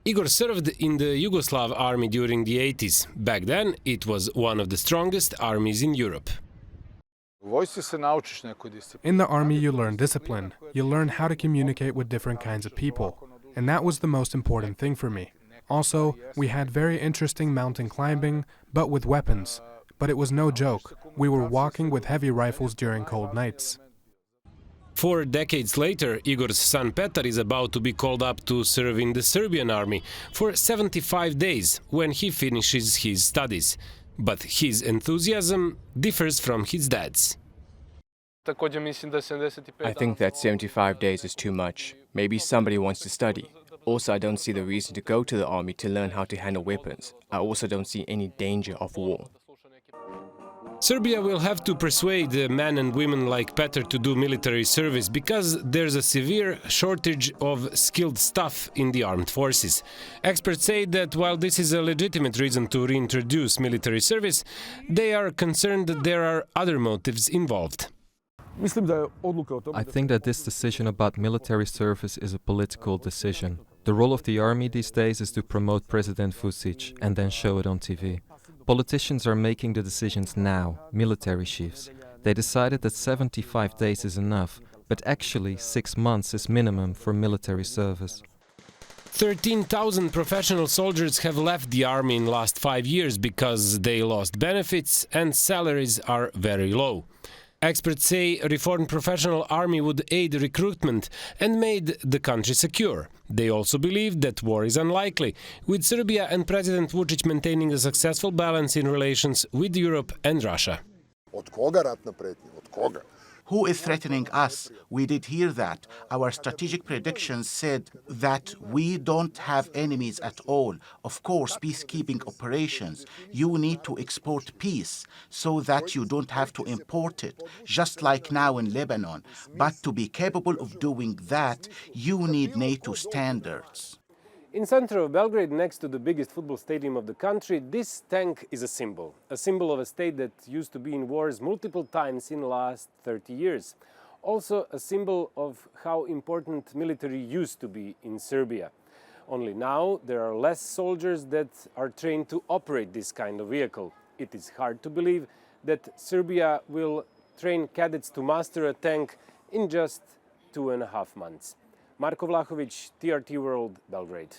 Igor served in the Yugoslav army during the 80s. Back then, it was one of the strongest armies in Europe. In the army, you learn discipline. You learn how to communicate with different kinds of people. And that was the most important thing for me. Also, we had very interesting mountain climbing, but with weapons. But it was no joke. We were walking with heavy rifles during cold nights. 4 decades later, Igor's son Petar is about to be called up to serve in the Serbian army for 75 days when he finishes his studies. But his enthusiasm differs from his dad's. I think that 75 days is too much. Maybe somebody wants to study. Also, I don't see the reason to go to the army to learn how to handle weapons. I also don't see any danger of war. Serbia will have to persuade men and women like Petar to do military service because there's a severe shortage of skilled staff in the armed forces. Experts say that while this is a legitimate reason to reintroduce military service, they are concerned that there are other motives involved. I think that this decision about military service is a political decision. The role of the army these days is to promote President Vucic and then show it on TV. Politicians are making the decisions now, military chiefs. They decided that 75 days is enough, but actually 6 months is minimum for military service. 13,000 professional soldiers have left the army in the last 5 years because they lost benefits and salaries are very low. Experts say a reformed professional army would aid recruitment and made the country secure. They also believe that war is unlikely, with Serbia and President Vucic maintaining a successful balance in relations with Europe and Russia. Who is threatening us? We did hear that. Our strategic predictions said that we don't have enemies at all. Of course, peacekeeping operations. You need to export peace so that you don't have to import it, just like now in Lebanon. But to be capable of doing that, you need NATO standards. In center of Belgrade, next to the biggest football stadium of the country, this tank is a symbol of a state that used to be in wars multiple times in the last 30 years. Also a symbol of how important military used to be in Serbia. Only now there are less soldiers that are trained to operate this kind of vehicle. It is hard to believe that Serbia will train cadets to master a tank in just 2.5 months. Marko Vlahovic, TRT World, Belgrade.